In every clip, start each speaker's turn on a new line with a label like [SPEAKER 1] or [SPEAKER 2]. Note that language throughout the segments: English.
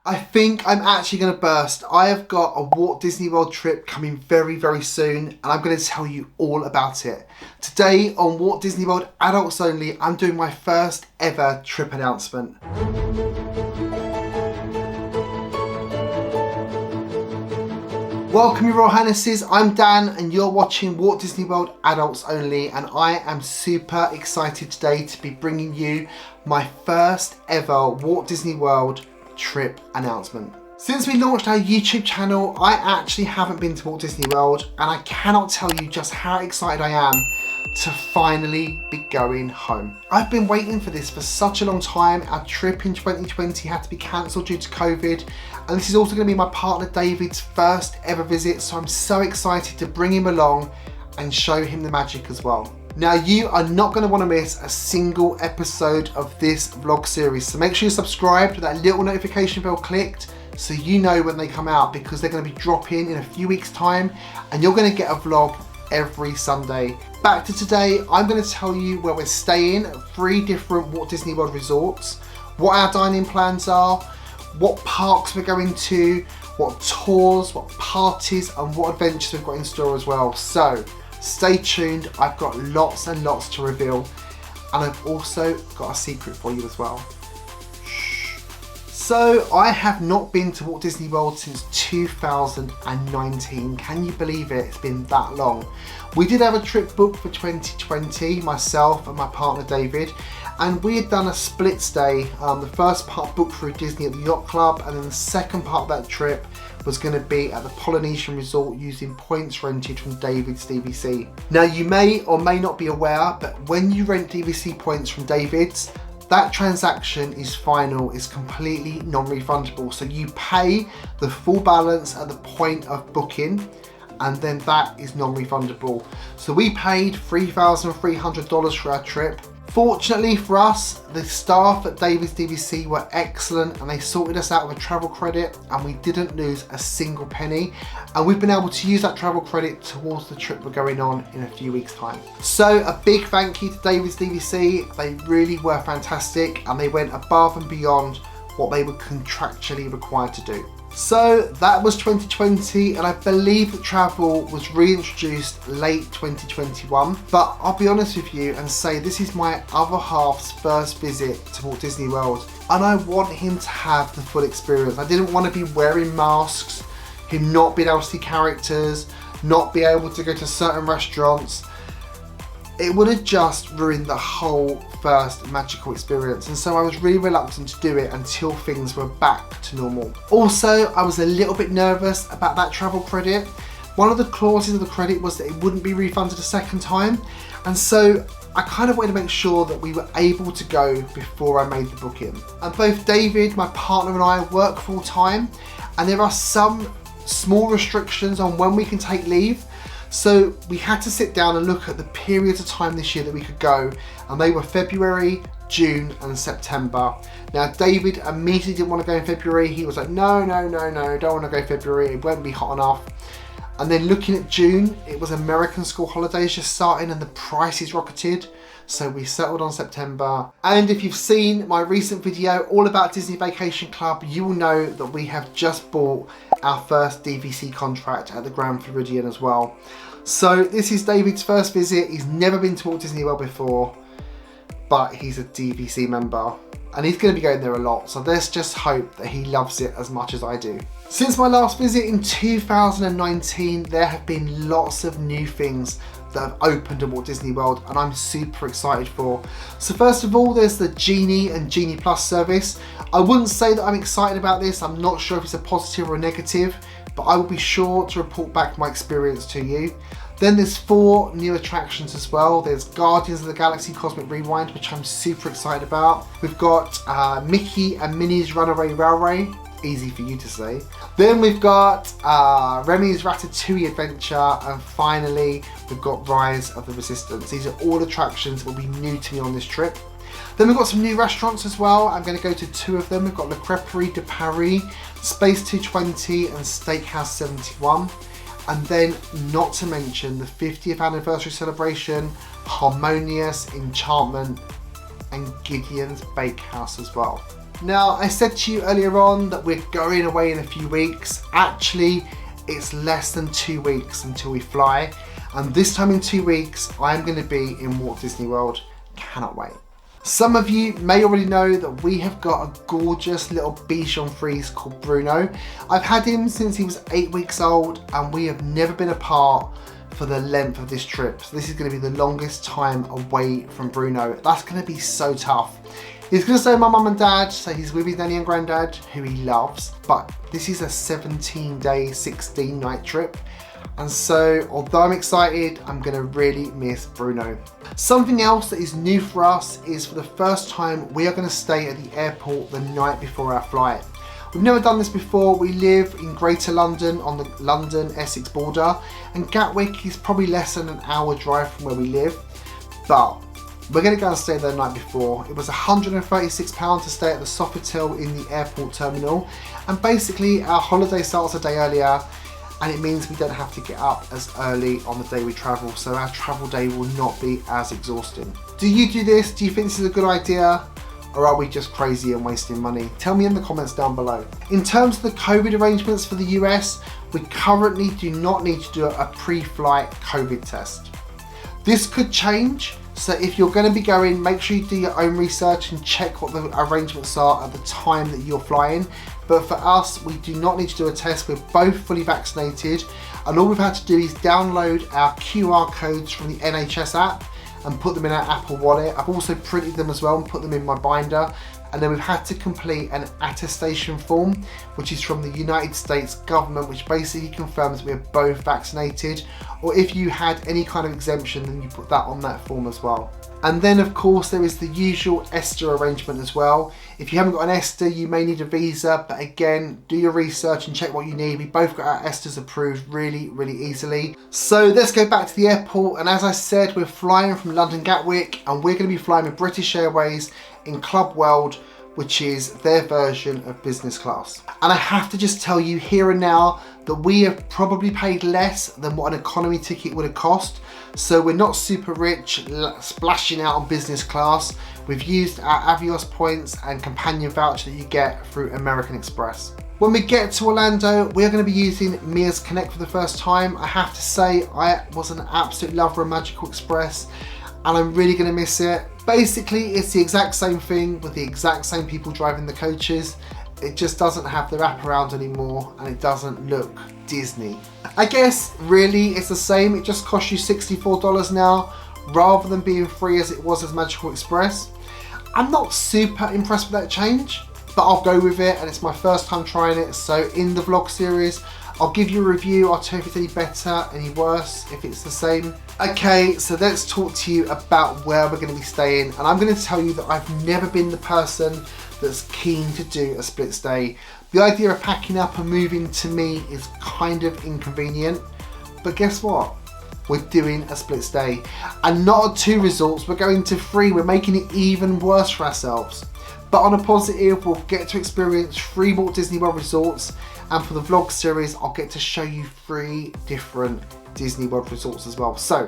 [SPEAKER 1] I think I'm actually going to burst. I have got a Walt Disney World trip coming very, very soon, and I'm going to tell you all about it. Today on Walt Disney World Adults Only, I'm doing my first ever trip announcement. Welcome, your Royal Highnesses. I'm Dan and you're watching Walt Disney World Adults Only, and I am super excited today to be bringing you my first ever Walt Disney World trip announcement. Since we launched our YouTube channel, I actually haven't been to Walt Disney World, and I cannot tell you just how excited I am to finally be going home. I've been waiting for this for such a long time. Our trip in 2020 had to be cancelled due to COVID, and this is also going to be my partner David's first ever visit, so I'm so excited to bring him along and show him the magic as well. Now, you are not going to want to miss a single episode of this vlog series, so make sure you're subscribed with that little notification bell clicked so you know when they come out, because they're going to be dropping in a few weeks time and you're going to get a vlog every Sunday. Back to today, I'm going to tell you where we're staying at 3 different Walt Disney World resorts, what our dining plans are, what parks we're going to, what tours, what parties and what adventures we've got in store as well. So stay tuned, I've got lots and lots to reveal, and I've also got a secret for you as well. Shh. So I have not been to Walt Disney World since 2019. Can you believe it? It's been that long. We did have a trip booked for 2020, myself and my partner David, and we had done a split stay. The first part booked through Disney at the Yacht Club, and then the second part of that trip was going to be at the Polynesian Resort using points rented from David's DVC. Now, you may or may not be aware, but when you rent DVC points from David's, that transaction is final, is completely non-refundable. So you pay the full balance at the point of booking, and then that is non-refundable. So we paid $3,300 for our trip. Fortunately for us, the staff at David's DVC were excellent and they sorted us out with a travel credit, and we didn't lose a single penny. And we've been able to use that travel credit towards the trip we're going on in a few weeks' time. So a big thank you to David's DVC. They really were fantastic and they went above and beyond what they were contractually required to do. So that was 2020, and I believe that travel was reintroduced late 2021. But I'll be honest with you and say this is my other half's first visit to Walt Disney World, and I want him to have the full experience. I didn't want to be wearing masks, him not being able to see characters, not be able to go to certain restaurants. It would have just ruined the whole first magical experience, and so I was really reluctant to do it until things were back to normal. Also, I was a little bit nervous about that travel credit. One of the clauses of the credit was that it wouldn't be refunded a second time, and so I kind of wanted to make sure that we were able to go before I made the booking. And both David, my partner, and I work full time, and there are some small restrictions on when we can take leave. So we had to sit down and look at the periods of time this year that we could go, and they were February, June and September. Now, David immediately didn't want to go in February. He was like, no, don't want to go February, it won't be hot enough. And then looking at June, it was American school holidays just starting and the prices rocketed. So we settled on September. And if you've seen my recent video all about Disney Vacation Club, you will know that we have just bought our first DVC contract at the Grand Floridian as well. So this is David's first visit. He's never been to Walt Disney World before, but he's a DVC member and he's going to be going there a lot. So let's just hope that he loves it as much as I do. Since my last visit in 2019, there have been lots of new things that have opened at Walt Disney World, and I'm super excited for. So first of all, there's the Genie and Genie Plus service. I wouldn't say that I'm excited about this. I'm not sure if it's a positive or a negative, but I will be sure to report back my experience to you. Then there's 4 new attractions as well. There's Guardians of the Galaxy Cosmic Rewind, which I'm super excited about. We've got Mickey and Minnie's Runaway Railway. Easy for you to say. Then we've got Remy's Ratatouille Adventure, and finally we've got Rise of the Resistance. These are all attractions that will be new to me on this trip. Then we've got some new restaurants as well. I'm going to go to 2 of them. We've got Le Crêperie de Paris, Space 220 and Steakhouse 71. And then, not to mention, the 50th anniversary celebration, Harmonious, Enchantment and Gideon's Bakehouse as well. Now, I said to you earlier on that we're going away in a few weeks. Actually, it's less than 2 weeks until we fly. And this time in 2 weeks, I'm going to be in Walt Disney World. Cannot wait. Some of you may already know that we have got a gorgeous little Bichon Frise called Bruno. I've had him since he was 8 weeks old, and we have never been apart for the length of this trip. So this is going to be the longest time away from Bruno. That's going to be so tough. He's going to stay with my mum and dad, so he's with his nanny and granddad, who he loves. But this is a 17-day, 16-night trip. And so, although I'm excited, I'm going to really miss Bruno. Something else that is new for us is for the first time, we are going to stay at the airport the night before our flight. We've never done this before. We live in Greater London on the London-Essex border, and Gatwick is probably less than an hour drive from where we live. But we're going to go and stay there the night before. It was £136 to stay at the Sofitel in the airport terminal. And basically our holiday starts a day earlier, and it means we don't have to get up as early on the day we travel. So our travel day will not be as exhausting. Do you do this? Do you think this is a good idea? Or are we just crazy and wasting money? Tell me in the comments down below. In terms of the COVID arrangements for the US, we currently do not need to do a pre-flight COVID test. This could change. So if you're going to be going, make sure you do your own research and check what the arrangements are at the time that you're flying. But for us, we do not need to do a test. We're both fully vaccinated, and all we've had to do is download our QR codes from the NHS app and put them in our Apple Wallet. I've also printed them as well and put them in my binder. And then we've had to complete an attestation form, which is from the United States government, which basically confirms we're both vaccinated. Or if you had any kind of exemption, then you put that on that form as well. And then of course there is the usual ESTA arrangement as well. If you haven't got an ESTA, you may need a visa, but again, do your research and check what you need. We both got our ESTAs approved really, really easily. So let's go back to the airport. And as I said, we're flying from London Gatwick, and we're going to be flying with British Airways in Club World, which is their version of business class. And I have to just tell you here and now that we have probably paid less than what an economy ticket would have cost. So we're not super rich, splashing out on business class. We've used our Avios points and companion voucher that you get through American Express. When we get to Orlando, we're going to be using Mears Connect for the first time. I have to say, I was an absolute lover of Magical Express, and I'm really going to miss it. Basically, it's the exact same thing with the exact same people driving the coaches. It just doesn't have the wraparound anymore, and it doesn't look Disney. I guess really it's the same. It just costs you $64 now rather than being free as it was as Magical Express. I'm not super impressed with that change, but I'll go with it, and it's my first time trying it. So in the vlog series, I'll give you a review. I'll tell you if it's any better, any worse, if it's the same. Okay, so let's talk to you about where we're going to be staying. And I'm going to tell you that I've never been the person that's keen to do a split stay. The idea of packing up and moving to me is kind of inconvenient. But guess what? We're doing a split stay. And not 2 resorts, we're going to 3. We're making it even worse for ourselves. But on a positive, we'll get to experience 3 Walt Disney World resorts. And for the vlog series, I'll get to show you 3 different Disney World resorts as well. So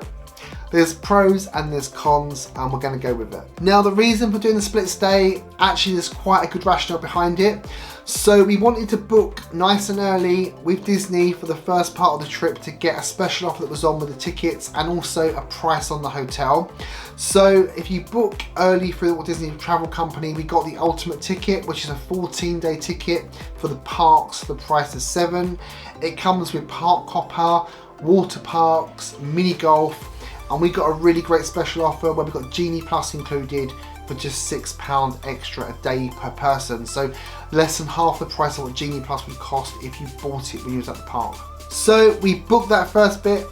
[SPEAKER 1] there's pros and there's cons, and we're going to go with it. Now, the reason for doing the split stay, actually there's quite a good rationale behind it. So we wanted to book nice and early with Disney for the first part of the trip to get a special offer that was on with the tickets, and also a price on the hotel. So if you book early through the Walt Disney Travel Company, we got the ultimate ticket, which is a 14-day ticket for the parks for the price of £7. It comes with park hopper, water parks, mini golf, and we got a really great special offer where we got Genie Plus included for just £6 extra a day per person. So less than half the price of what Genie Plus would cost if you bought it when you was at the park. So we booked that first bit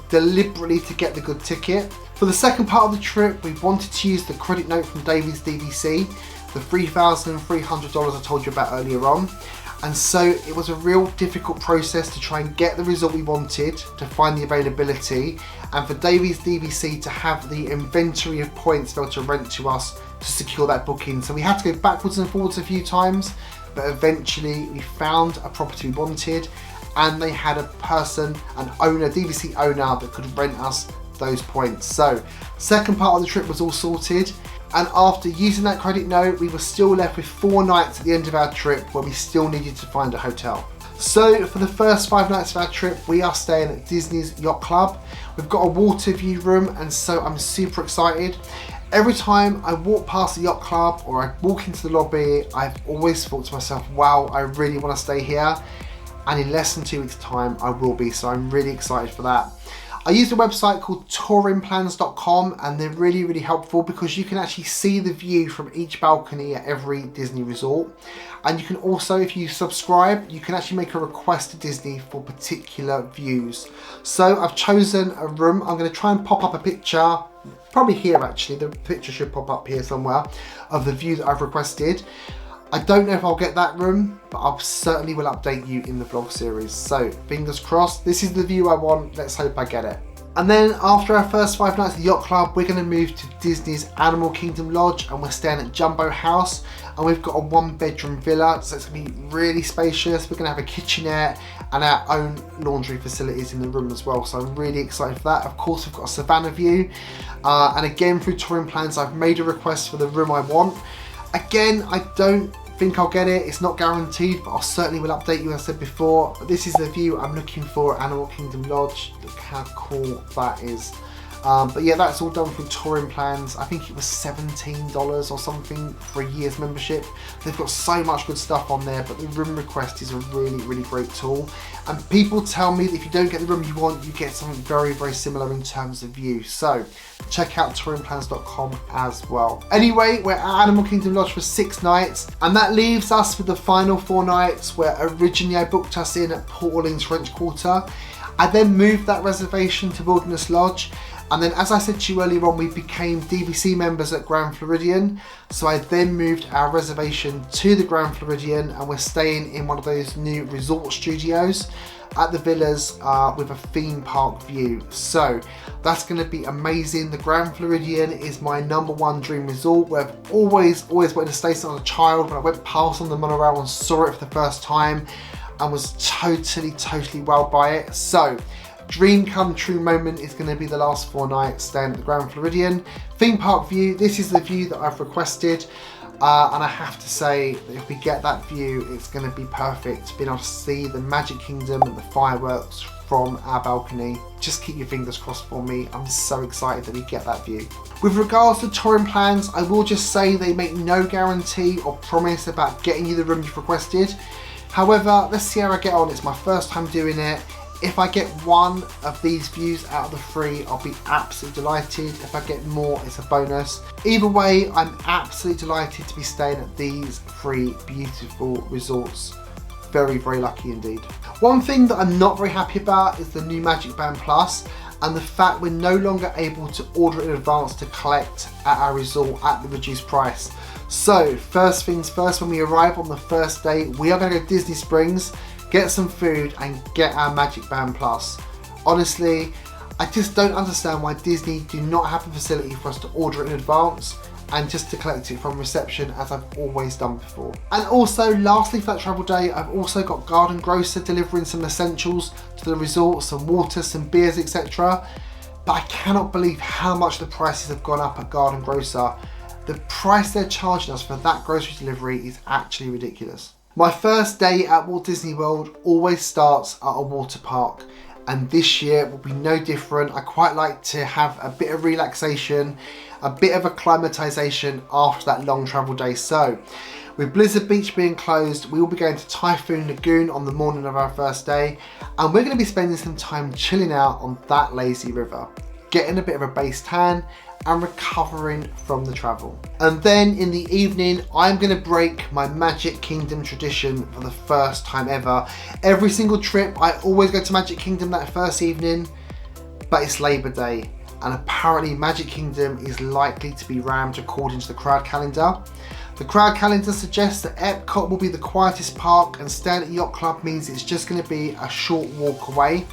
[SPEAKER 1] deliberately to get the good ticket. For the second part of the trip, we wanted to use the credit note from David's DVC, the $3,300 I told you about earlier on. And so it was a real difficult process to try and get the result we wanted, to find the availability, and for Davies DVC to have the inventory of points to be able to rent to us to secure that booking. So we had to go backwards and forwards a few times, but eventually we found a property we wanted, and they had a person, an owner, DVC owner, that could rent us those points. So second part of the trip was all sorted. And after using that credit note, we were still left with 4 nights at the end of our trip where we still needed to find a hotel. So for the first 5 nights of our trip, we are staying at Disney's Yacht Club. We've got a water view room, and so I'm super excited. Every time I walk past the Yacht Club or I walk into the lobby, I've always thought to myself, wow, I really want to stay here. And in less than 2 weeks' time, I will be, so I'm really excited for that. I use a website called touringplans.com, and they're really helpful because you can actually see the view from each balcony at every Disney resort. And you can also, if you subscribe, you can actually make a request to Disney for particular views. So I've chosen a room. I'm going to try and pop up a picture, probably here actually, the picture should pop up here somewhere, of the view that I've requested. I don't know if I'll get that room, but I certainly will update you in the vlog series. So fingers crossed, this is the view I want, let's hope I get it. And then after our first 5 nights at the Yacht Club, we're going to move to Disney's Animal Kingdom Lodge, and we're staying at Jumbo House, and we've got a 1-bedroom villa, so it's going to be really spacious. We're going to have a kitchenette and our own laundry facilities in the room as well, so I'm really excited for that. Of course, we've got a Savannah view, and again through Touring Plans, I've made a request for the room I want. Again, I don't think I'll get it, it's not guaranteed, but I certainly will update you as I said before. But this is the view I'm looking for at Animal Kingdom Lodge. Look how cool that is. But yeah, that's all done through Touring Plans. I think it was $17 or something for a year's membership. They've got so much good stuff on there, but the room request is a really great tool. And people tell me that if you don't get the room you want, you get something very similar in terms of view. So check out touringplans.com as well. Anyway, we're at Animal Kingdom Lodge for 6 nights, and that leaves us with the final 4 nights where originally I booked us in at Port Orleans French Quarter. I then moved that reservation to Wilderness Lodge, and then as I said to you earlier on, we became DVC members at Grand Floridian, so I then moved our reservation to the Grand Floridian, and we're staying in one of those new resort studios at the villas with a theme park view. So that's going to be amazing. The Grand Floridian is my #1 dream resort, where I've always wanted to stay since I was a child. When I went past on the monorail and saw it for the first time, and was totally wowed by it. So dream come true moment is going to be the last 4 nights staying at the Grand Floridian. Theme park view, this is the view that I've requested, and I have to say that if we get that view, it's going to be perfect. Being able to see the Magic Kingdom and the fireworks from our balcony. Just keep your fingers crossed for me. I'm so excited that we get that view. With regards to Touring Plans, I will just say they make no guarantee or promise about getting you the room you've requested. However, let's see how I get on. It's my first time doing it. If I get 1 of these views out of the 3, I'll be absolutely delighted. If I get more, it's a bonus. Either way, I'm absolutely delighted to be staying at these 3 beautiful resorts. Very lucky indeed. One thing that I'm not very happy about is the new MagicBand Plus, and the fact we're no longer able to order in advance to collect at our resort at the reduced price. So first things first, when we arrive on the first day, we are going to go to Disney Springs, get some food and get our MagicBand Plus. Honestly, I just don't understand why Disney do not have a facility for us to order it in advance and just to collect it from reception as I've always done before. And also, lastly for that travel day, I've also got Garden Grocer delivering some essentials to the resort, some water, some beers, etc. But I cannot believe how much the prices have gone up at Garden Grocer. The price they're charging us for that grocery delivery is actually ridiculous. My first day at Walt Disney World always starts at a water park, and this year will be no different. I quite like to have a bit of relaxation, a bit of acclimatization after that long travel day. So with Blizzard Beach being closed, we will be going to Typhoon Lagoon on the morning of our first day, and we're going to be spending some time chilling out on that lazy river, getting a bit of a base tan and recovering from the travel. And then in the evening, I'm going to break my Magic Kingdom tradition for the first time ever. Every single trip, I always go to Magic Kingdom that first evening, but it's Labor Day, and apparently Magic Kingdom is likely to be rammed according to the crowd calendar. The crowd calendar suggests that Epcot will be the quietest park, and staying at Yacht Club means it's just going to be a short walk away.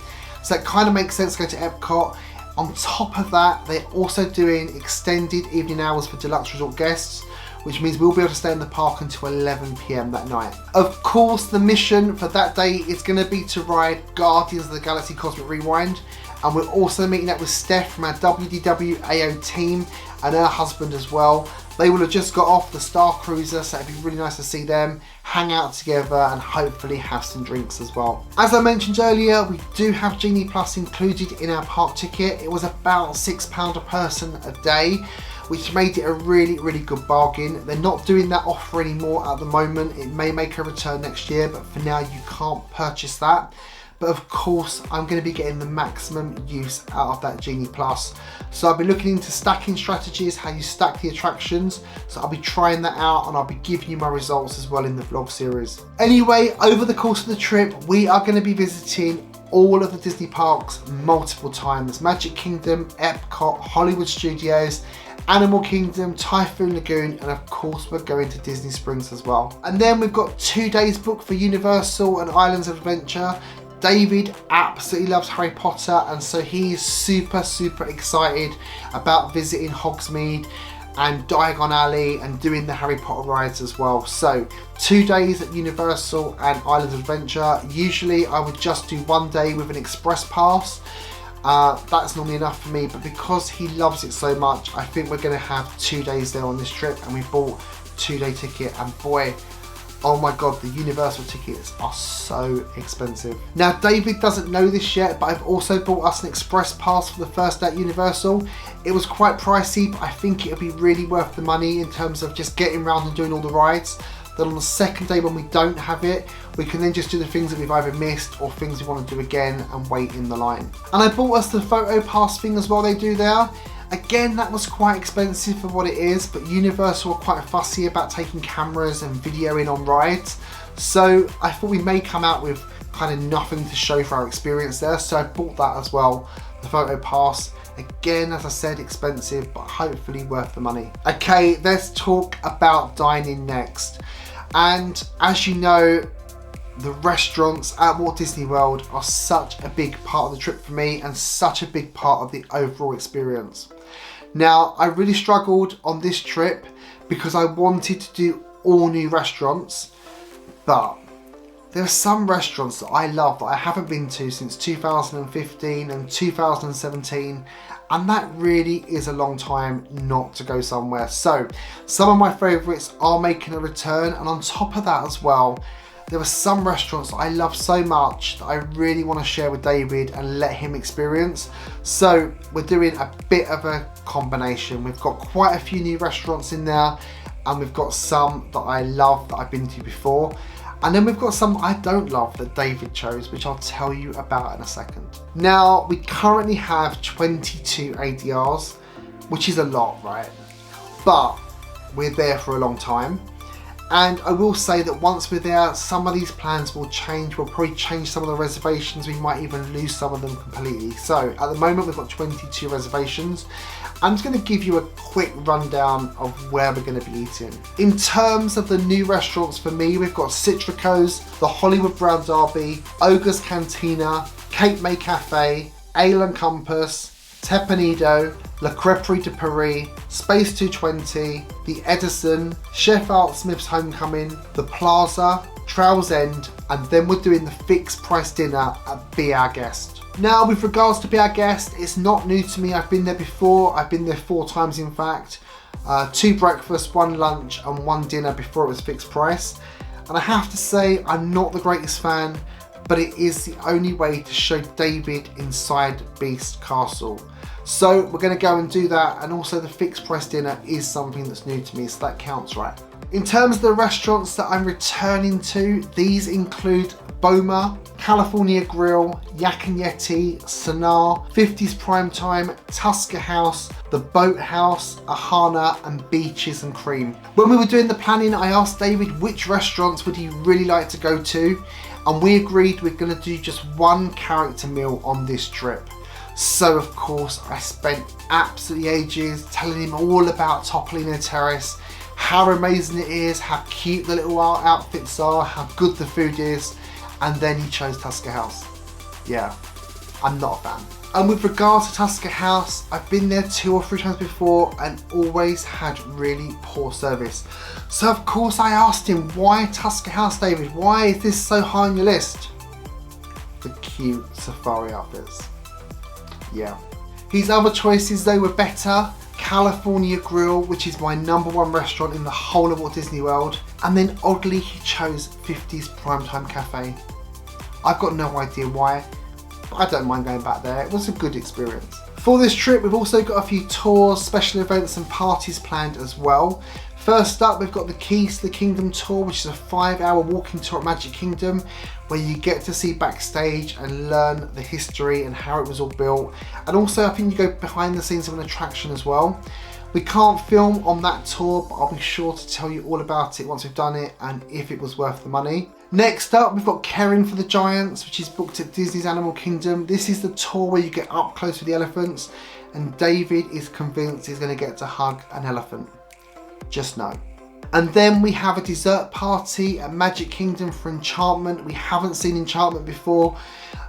[SPEAKER 1] So it kind of makes sense to go to Epcot. On top of that, they're also doing extended evening hours for deluxe resort guests, which means we'll be able to stay in the park until 11 PM that night. Of course, the mission for that day is going to be to ride Guardians of the Galaxy Cosmic Rewind, and we're also meeting up with Steph from our WDWAO team and her husband as well. They will have just got off the Star Cruiser, so it'd be really nice to see them, hang out together and hopefully have some drinks as well. As I mentioned earlier, we do have Genie Plus included in our park ticket. It was about £6 a person a day, which made it a really, really good bargain. They're not doing that offer anymore at the moment. It may make a return next year, but for now you can't purchase that. But of course, I'm going to be getting the maximum use out of that Genie Plus. So I'll be looking into stacking strategies, how you stack the attractions. So I'll be trying that out and I'll be giving you my results as well in the vlog series. Anyway, over the course of the trip, we are going to be visiting all of the Disney parks multiple times. Magic Kingdom, Epcot, Hollywood Studios, Animal Kingdom, Typhoon Lagoon, and of course we're going to Disney Springs as well. And then we've got 2 days booked for Universal and Islands of Adventure. David absolutely loves Harry Potter, and so he is super excited about visiting Hogsmeade and Diagon Alley and doing the Harry Potter rides as well. So 2 days at Universal and Islands of Adventure. Usually I would just do 1 day with an express pass. That's normally enough for me, but because he loves it so much, I think we're going to have 2 days there on this trip, and we bought a 2-day ticket, and boy, oh my god, the Universal tickets are so expensive. Now, David doesn't know this yet, but I've also bought us an express pass for the first day at Universal. It was quite pricey, but I think it'll be really worth the money in terms of just getting around and doing all the rides. Then on the second day when we don't have it, we can then just do the things that we've either missed or things we want to do again and wait in the line. And I bought us the photo pass thing as well they do there. Again, that was quite expensive for what it is, but Universal are quite fussy about taking cameras and videoing on rides. So I thought we may come out with kind of nothing to show for our experience there. So I bought that as well, the photo pass. Again, as I said, expensive, but hopefully worth the money. Okay, let's talk about dining next. And as you know, the restaurants at Walt Disney World are such a big part of the trip for me and such a big part of the overall experience. Now, I really struggled on this trip because I wanted to do all new restaurants, but there are some restaurants that I love that I haven't been to since 2015 and 2017, and that really is a long time not to go somewhere. So some of my favourites are making a return, and on top of that as well, there are some restaurants that I love so much that I really want to share with David and let him experience. So we're doing a bit of a combination. We've got quite a few new restaurants in there, and we've got some that I love that I've been to before. And then we've got some I don't love that David chose, which I'll tell you about in a second. Now, we currently have 22 ADRs, which is a lot, right? But we're there for a long time. And I will say that once we're there, some of these plans will change. We'll probably change some of the reservations. We might even lose some of them completely. So at the moment, we've got 22 reservations. I'm just going to give you a quick rundown of where we're going to be eating. In terms of the new restaurants for me, we've got Citrico's, the Hollywood Brown Derby, Ogre's Cantina, Cape May Cafe, Ale and Compass, Tepanido, La Crêperie de Paris, Space 220, the Edison, Chef Art Smith's Homecoming, the Plaza, Trails End, and then we're doing the fixed price dinner at Be Our Guest. Now, with regards to Be Our Guest, it's not new to me. I've been there before. I've been there 4 times in fact. 2 breakfasts, 1 lunch and 1 dinner before it was fixed price. And I have to say, I'm not the greatest fan, but it is the only way to show David inside Beast Castle. So we're going to go and do that, and also the fixed price dinner is something that's new to me, so that counts, right? In terms of the restaurants that I'm returning to, these include Boma, California Grill, Yak and Yeti, Sonar, 50s Primetime, Tusker House, The Boathouse, Ahana, and Beaches and Cream. When we were doing the planning, I asked David which restaurants would he really like to go to, and we agreed we're going to do just 1 character meal on this trip. So of course I spent absolutely ages telling him all about Topolino Terrace, how amazing it is, how cute the little outfits are, how good the food is, and then he chose Tusker House. Yeah, I'm not a fan. And with regards to Tusker House, I've been there 2 or 3 times before and always had really poor service. So of course I asked him, why Tusker House, David? Why is this so high on your list? The cute safari outfits. Yeah. His other choices though were better. California Grill, which is my #1 restaurant in the whole of Walt Disney World. And then oddly he chose 50's Primetime Cafe. I've got no idea why. I don't mind going back there, it was a good experience. For this trip we've also got a few tours, special events and parties planned as well. First up we've got the Keys to the Kingdom tour, which is a 5-hour walking tour at Magic Kingdom where you get to see backstage and learn the history and how it was all built, and also I think you go behind the scenes of an attraction as well. We can't film on that tour, but I'll be sure to tell you all about it once we've done it and if it was worth the money. Next up, we've got Caring for the Giants, which is booked at Disney's Animal Kingdom. This is the tour where you get up close with the elephants, and David is convinced he's going to get to hug an elephant. Just no. And then we have a dessert party at Magic Kingdom for Enchantment. We haven't seen Enchantment before,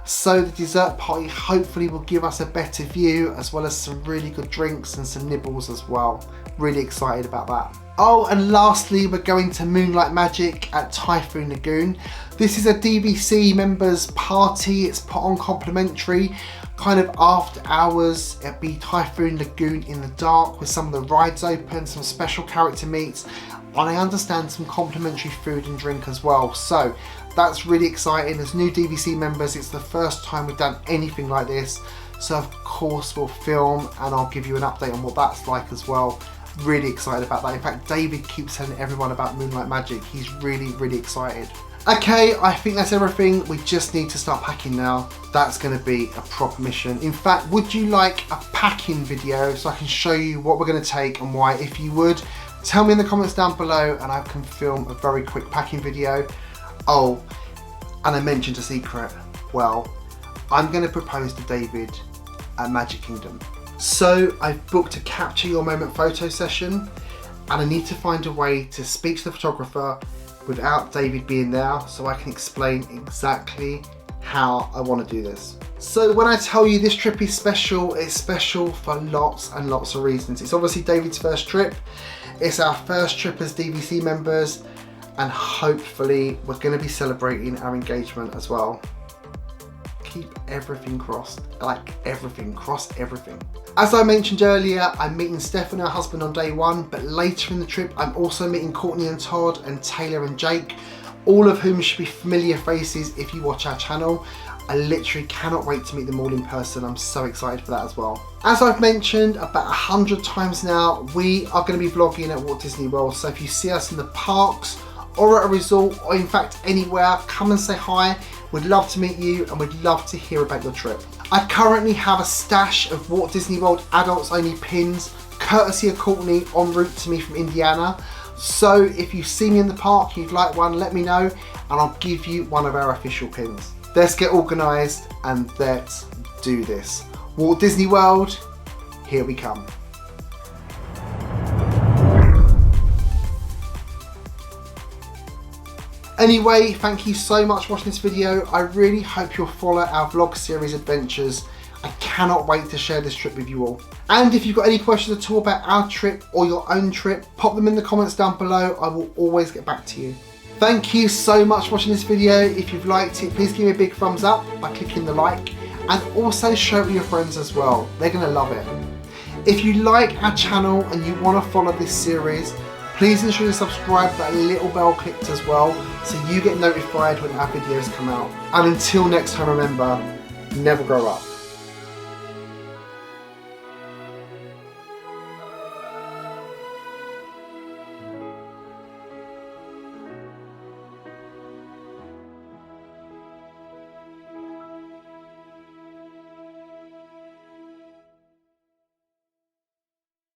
[SPEAKER 1] so the dessert party hopefully will give us a better view, as well as some really good drinks and some nibbles as well. Really excited about that. Oh, and lastly, we're going to Moonlight Magic at Typhoon Lagoon. This is a DVC members party. It's put on complimentary, kind of after hours. It'll be Typhoon Lagoon in the dark with some of the rides open, some special character meets, and I understand some complimentary food and drink as well. So that's really exciting. As new DVC members, it's the first time we've done anything like this. So of course we'll film and I'll give you an update on what that's like as well. Really excited about that. In fact, David keeps telling everyone about Moonlight Magic. He's really excited. Okay, I think that's everything. We just need to start packing now. That's going to be a proper mission. In fact, would you like a packing video so I can show you what we're going to take and why? If you would, tell me in the comments down below and I can film a very quick packing video. Oh, and I mentioned a secret. Well, I'm going to propose to David at Magic Kingdom. So I've booked a capture your moment photo session, and I need to find a way to speak to the photographer without David being there so I can explain exactly how I want to do this. So when I tell you this trip is special, it's special for lots and lots of reasons. It's obviously David's first trip, it's our first trip as DVC members, and hopefully we're going to be celebrating our engagement as well. Keep everything crossed, like everything, cross everything. As I mentioned earlier, I'm meeting Steph and her husband on day 1, but later in the trip I'm also meeting Courtney and Todd and Taylor and Jake, all of whom should be familiar faces if you watch our channel. I literally cannot wait to meet them all in person. I'm so excited for that as well. As I've mentioned about 100 times now, we are going to be vlogging at Walt Disney World, so if you see us in the parks or at a resort, or in fact anywhere, come and say hi. We'd love to meet you and we'd love to hear about your trip. I currently have a stash of Walt Disney World adults only pins, courtesy of Courtney, en route to me from Indiana. So if you see me in the park, you'd like one, let me know and I'll give you one of our official pins. Let's get organised and let's do this. Walt Disney World, here we come. Anyway, thank you so much for watching this video. I really hope you'll follow our vlog series adventures. I cannot wait to share this trip with you all. And if you've got any questions at all about our trip or your own trip, pop them in the comments down below. I will always get back to you. Thank you so much for watching this video. If you've liked it, please give me a big thumbs up by clicking the like, and also share it with your friends as well. They're gonna love it. If you like our channel and you wanna follow this series, please ensure you subscribe with that little bell clicked as well so you get notified when our videos come out. And until next time, remember, never grow up.